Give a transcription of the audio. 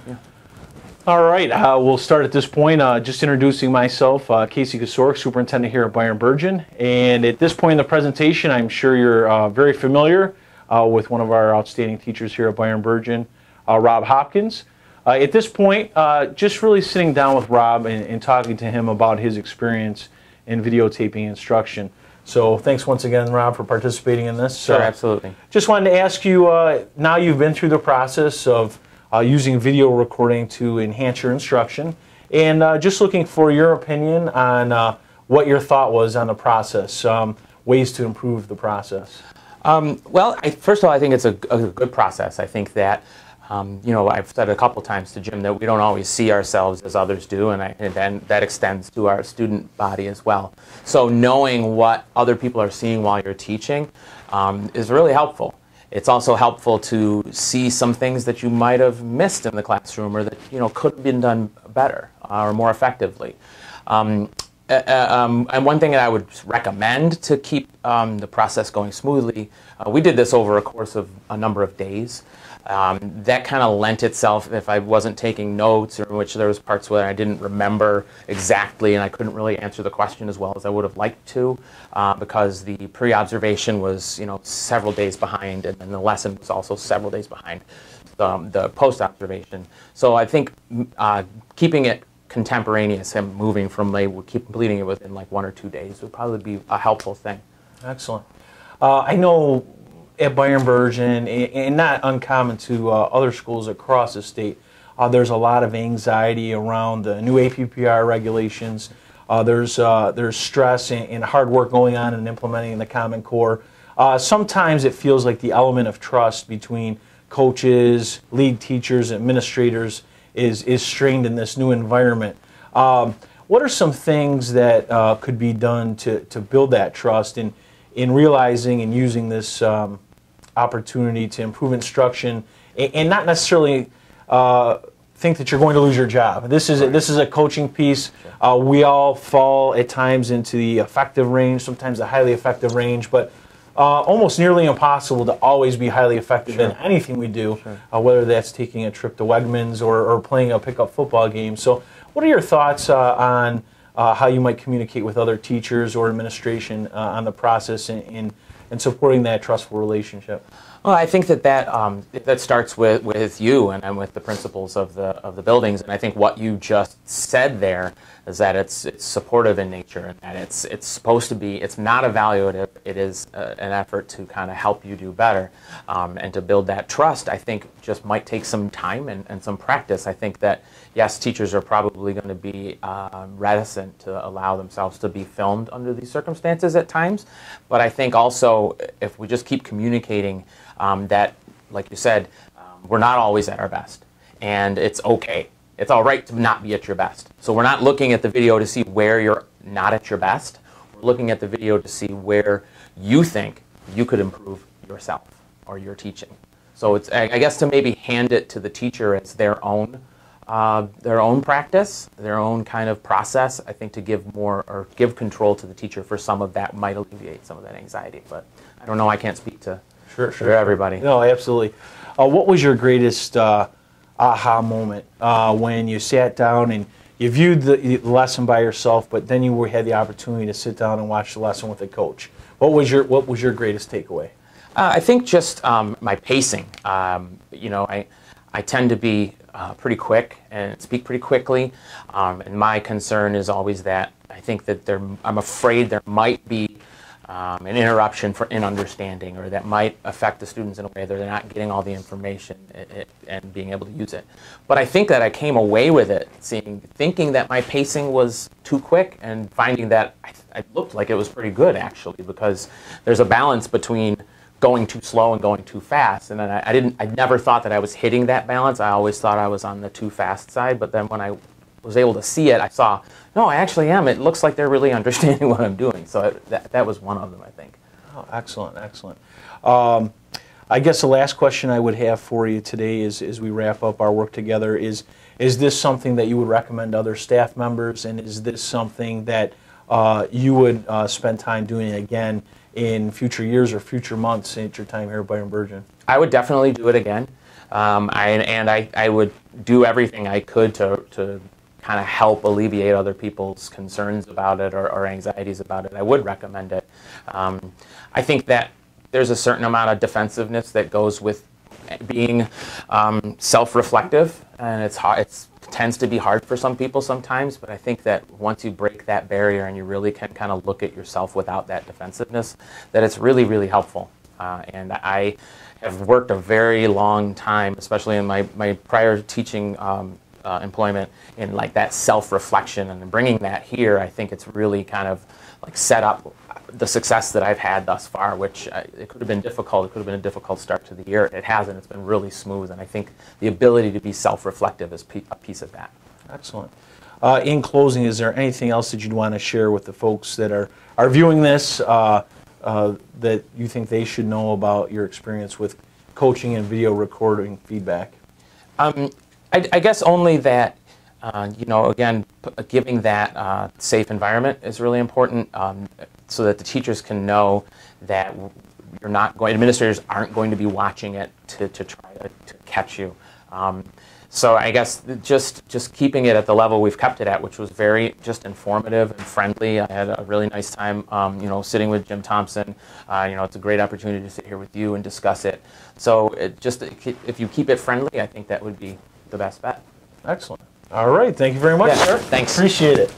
Yeah. All right, we'll start at this point. Just introducing myself, Casey Kasorek, superintendent here at Bayern-Bergen. And at this point in the presentation, I'm sure you're very familiar with one of our outstanding teachers here at Bayern-Bergen, Rob Hopkins. At this point, just really sitting down with Rob and talking to him about his experience in videotaping instruction. So thanks once again, Rob, for participating in this. Sure, absolutely. Just wanted to ask you, now you've been through the process of using video recording to enhance your instruction, and just looking for your opinion on what your thought was on the process, ways to improve the process. Well, first of all, I think it's a good process. I think that, you know, I've said a couple times to Jim that we don't always see ourselves as others do, and then that extends to our student body as well. So knowing what other people are seeing while you're teaching is really helpful. It's also helpful to see some things that you might have missed in the classroom, or that, you know, could have been done better or more effectively. And one thing that I would recommend to keep the process going smoothly, we did this over a course of a number of days. That kind of lent itself, if I wasn't taking notes, or in which there was parts where I didn't remember exactly and I couldn't really answer the question as well as I would have liked to, because the pre-observation was, you know, several days behind, and then the lesson was also several days behind the post-observation. So I think keeping it contemporaneous and moving from completing it within like 1 or 2 days would probably be a helpful thing. Excellent. I know at Bayern-Bergen, and not uncommon to other schools across the state, there's a lot of anxiety around the new APPR regulations. There's stress and hard work going on in implementing the Common Core. Sometimes it feels like the element of trust between coaches, lead teachers, administrators is strained in this new environment. What are some things that could be done to build that trust in realizing and using this opportunity to improve instruction, and not necessarily think that you're going to lose your job? This is a coaching piece. Sure. We all fall at times into the effective range, sometimes the highly effective range, but almost nearly impossible to always be highly effective in anything we do, whether that's taking a trip to Wegmans or playing a pickup football game. So what are your thoughts on how you might communicate with other teachers or administration on the process and supporting that trustful relationship? Well, I think that starts with you and with the principals of the buildings, and I think what you just said there is that it's supportive in nature, and that it's supposed to be, it's not evaluative, it is an effort to kind of help you do better, and to build that trust. I think just might take some time and some practice. I think that, yes, teachers are probably going to be reticent to allow themselves to be filmed under these circumstances at times, but I think also if we just keep communicating that, like you said, we're not always at our best, and it's okay. It's all right to not be at your best. So we're not looking at the video to see where you're not at your best. We're looking at the video to see where you think you could improve yourself or your teaching. So it's, I guess, to maybe hand it to the teacher as their own practice, their own kind of process. I think to give more, or give control to the teacher for some of that might alleviate some of that anxiety. But I don't know, I can't speak to for everybody. No, absolutely. What was your greatest aha moment when you sat down and you viewed the lesson by yourself, but then you had the opportunity to sit down and watch the lesson with a coach? What was your greatest takeaway? I think just my pacing. You know, I tend to be pretty quick and speak pretty quickly, and my concern is always that I think that I'm afraid there might be an interruption in understanding, or that might affect the students in a way that they're not getting all the information and being able to use it. But I think that I came away with it thinking that my pacing was too quick, and finding that I looked like it was pretty good, actually, because there's a balance between going too slow and going too fast. And then I never thought that I was hitting that balance. I always thought I was on the too fast side, but then when I was able to see it, I saw, no, I actually am. It looks like they're really understanding what I'm doing. So that was one of them, I think. Oh, excellent, excellent. I guess the last question I would have for you today as we wrap up our work together is this something that you would recommend other staff members, and is this something that you would spend time doing again in future years or future months at your time here at Bayern-Bergen? I would definitely do it again. I would do everything I could to kind of help alleviate other people's concerns about it or anxieties about it. I would recommend it. I think that there's a certain amount of defensiveness that goes with being self-reflective, and it's hard. It tends to be hard for some people sometimes, but I think that once you break that barrier and you really can kind of look at yourself without that defensiveness, that it's really, really helpful. And I have worked a very long time, especially in my prior teaching employment, in like that self-reflection, and bringing that here, I think it's really kind of like set up the success that I've had thus far, which it could have been difficult. It could have been a difficult start to the year. It hasn't. It's been really smooth, and I think the ability to be self-reflective is a piece of that. Excellent. In closing, is there anything else that you'd want to share with the folks that are viewing this that you think they should know about your experience with coaching and video recording feedback? I guess only that, you know, again, giving that safe environment is really important, so that the teachers can know that you're not going, administrators aren't going to be watching it to try to catch you. So I guess just keeping it at the level we've kept it at, which was very just informative and friendly. I had a really nice time, you know, sitting with Jim Thompson. You know, it's a great opportunity to sit here with you and discuss it. So if you keep it friendly, I think that would be the best bet. Excellent. All right. Thank you very much, sir. Thanks. Appreciate it.